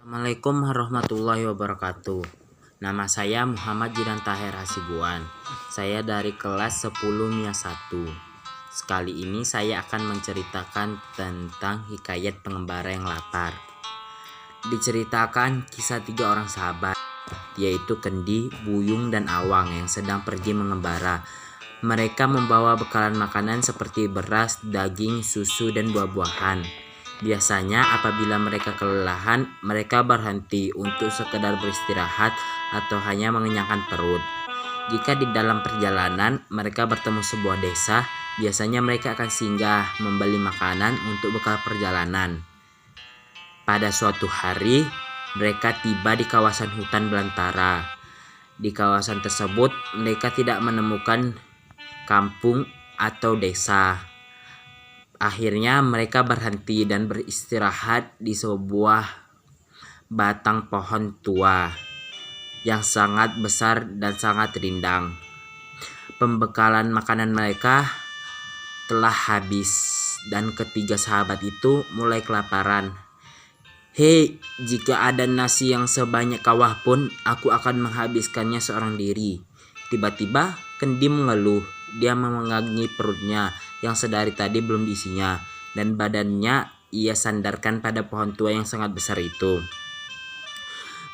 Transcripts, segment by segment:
Assalamualaikum warahmatullahi wabarakatuh. Nama saya Muhammad Jidan Taher Hasibuan. Saya dari kelas 10 MIA 1. Sekali ini saya akan menceritakan tentang hikayat pengembara yang lapar. Diceritakan kisah 3 orang sahabat, yaitu Kendi, Buyung, dan Awang yang sedang pergi mengembara. Mereka membawa bekalan makanan seperti beras, daging, susu, dan buah-buahan. Biasanya apabila mereka kelelahan, mereka berhenti untuk sekedar beristirahat atau hanya mengenyangkan perut. Jika di dalam perjalanan mereka bertemu sebuah desa, biasanya mereka akan singgah membeli makanan untuk bekal perjalanan. Pada suatu hari, mereka tiba di kawasan hutan belantara. Di kawasan tersebut, mereka tidak menemukan kampung atau desa. Akhirnya mereka berhenti dan beristirahat di sebuah batang pohon tua yang sangat besar dan sangat rindang. Pembekalan makanan mereka telah habis dan ketiga sahabat itu mulai kelaparan. "Hei, jika ada nasi yang sebanyak kawah pun, aku akan menghabiskannya seorang diri." Tiba-tiba Kendi mengeluh. Dia memegangi perutnya yang sedari tadi belum diisinya, dan badannya ia sandarkan pada pohon tua yang sangat besar itu.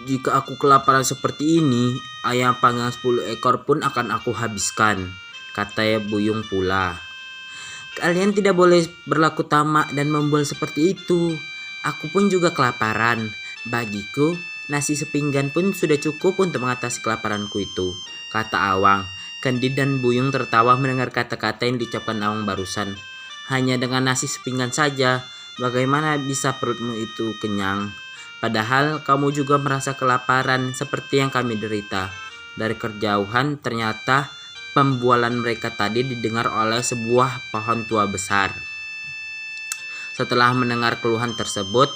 "Jika aku kelaparan seperti ini, ayam panggang 10 ekor pun akan aku habiskan," kata Buyung pula. "Kalian tidak boleh berlaku tamak dan membual seperti itu. Aku pun juga kelaparan. Bagiku, nasi sepinggan pun sudah cukup untuk mengatasi kelaparanku itu," kata Awang. Kendi dan Buyung tertawa mendengar kata-kata yang diucapkan Awang barusan. "Hanya dengan nasi sepinggan saja, bagaimana bisa perutmu itu kenyang? Padahal kamu juga merasa kelaparan seperti yang kami derita." Dari kejauhan ternyata pembualan mereka tadi didengar oleh sebuah pohon tua besar. Setelah mendengar keluhan tersebut,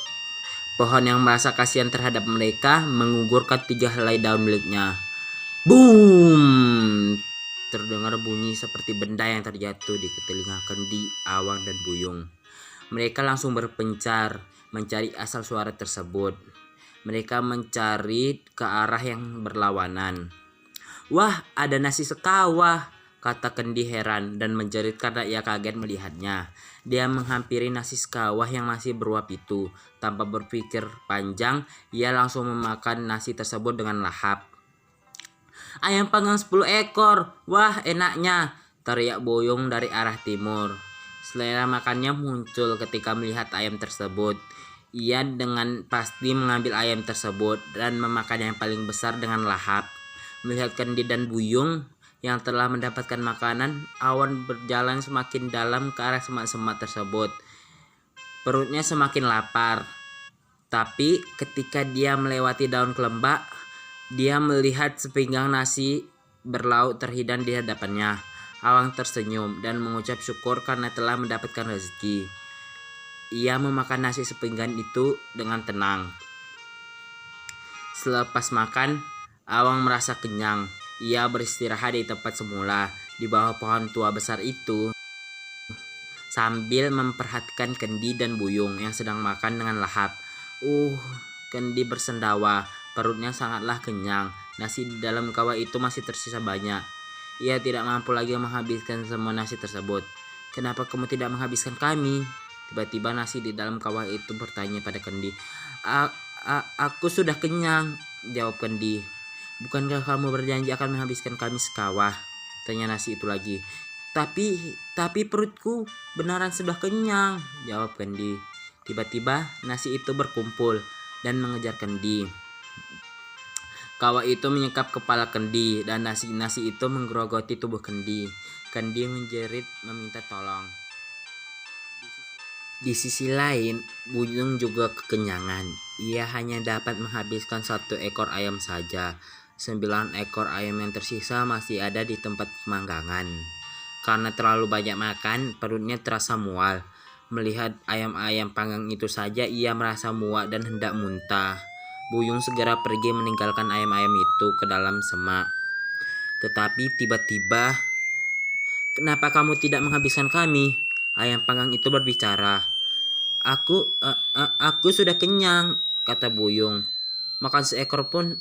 pohon yang merasa kasihan terhadap mereka mengugurkan 3 helai daun miliknya. Boom! Terdengar bunyi seperti benda yang terjatuh di telinga Kendi, Awang, dan Buyung. Mereka langsung berpencar mencari asal suara tersebut. Mereka mencari ke arah yang berlawanan. "Wah, ada nasi sekawah," kata Kendi heran dan menjerit karena ia kaget melihatnya. Dia menghampiri nasi sekawah yang masih beruap itu. Tanpa berpikir panjang, ia langsung memakan nasi tersebut dengan lahap. "Ayam panggang 10 ekor, wah enaknya," teriak Buyung dari arah timur. Selera makannya muncul ketika melihat ayam tersebut. Ia dengan pasti mengambil ayam tersebut dan memakan yang paling besar dengan lahap. Melihat Kendi dan Buyung yang telah mendapatkan makanan, Awan berjalan semakin dalam ke arah semak-semak tersebut. Perutnya semakin lapar. Tapi ketika dia melewati daun kelembak, dia melihat sepinggang nasi berlauk terhidang di hadapannya. Awang tersenyum dan mengucap syukur karena telah mendapatkan rezeki. Ia memakan nasi sepinggan itu dengan tenang. Selepas makan, Awang merasa kenyang. Ia beristirahat di tempat semula di bawah pohon tua besar itu sambil memperhatikan Kendi dan Buyung yang sedang makan dengan lahap. Kendi bersendawa. Perutnya sangatlah kenyang. Nasi di dalam kawah itu masih tersisa banyak. Ia tidak mampu lagi menghabiskan semua nasi tersebut. "Kenapa kamu tidak menghabiskan kami?" Tiba-tiba nasi di dalam kawah itu bertanya pada Kendi. Aku sudah kenyang," jawab Kendi. "Bukankah kamu berjanji akan menghabiskan kami sekawah?" tanya nasi itu lagi. Tapi perutku benaran sudah kenyang," jawab Kendi. Tiba-tiba nasi itu berkumpul dan mengejar Kendi. Kawah itu menyekap kepala Kendi dan nasi-nasi itu menggerogoti tubuh Kendi. Kendi menjerit meminta tolong. Di sisi lain, Buyung juga kekenyangan. Ia hanya dapat menghabiskan 1 ekor ayam saja. 9 ekor ayam yang tersisa masih ada di tempat pemanggangan. Karena terlalu banyak makan, perutnya terasa mual. Melihat ayam-ayam panggang itu saja, ia merasa muak dan hendak muntah. Buyung segera pergi meninggalkan ayam-ayam itu ke dalam semak. Tetapi tiba-tiba, "Kenapa kamu tidak menghabiskan kami?" ayam panggang itu berbicara. Aku sudah kenyang," kata Buyung. "Makan seekor pun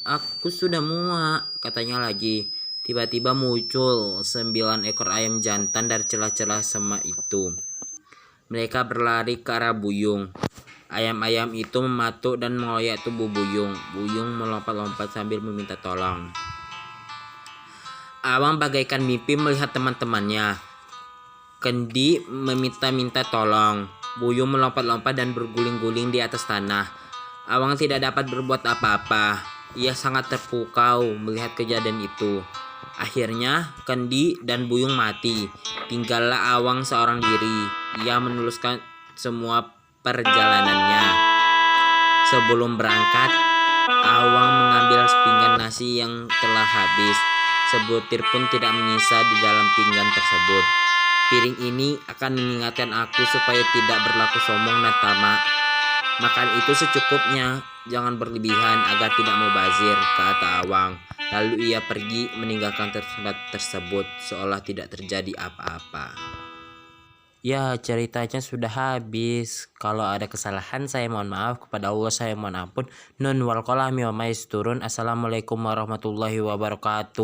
aku sudah muak," katanya lagi. Tiba-tiba muncul 9 ekor ayam jantan dari celah-celah semak itu. Mereka berlari ke arah Buyung. Ayam-ayam itu mematuk dan mengoyak tubuh Buyung. Buyung melompat-lompat sambil meminta tolong. Awang bagaikan mimpi melihat teman-temannya. Kendi meminta-minta tolong. Buyung melompat-lompat dan berguling-guling di atas tanah. Awang tidak dapat berbuat apa-apa. Ia sangat terpukau melihat kejadian itu. Akhirnya Kendi dan Buyung mati. Tinggallah Awang seorang diri. Ia meneruskan semua perjalanannya. Sebelum berangkat, Awang mengambil sepinggan nasi yang telah habis. Sebutir pun tidak menyisa di dalam pinggan tersebut. Piring ini akan mengingatkan aku supaya tidak berlaku sombong dan tamak. Makan itu secukupnya, jangan berlebihan agar tidak mubazir, kata Awang. Lalu ia pergi meninggalkan tempat tersebut seolah tidak terjadi apa-apa. Ya, ceritanya sudah habis. Kalau ada kesalahan saya mohon maaf, kepada Allah saya mohon ampun. Nun wal qalami wa ma yasturun. Assalamualaikum warahmatullahi wabarakatuh.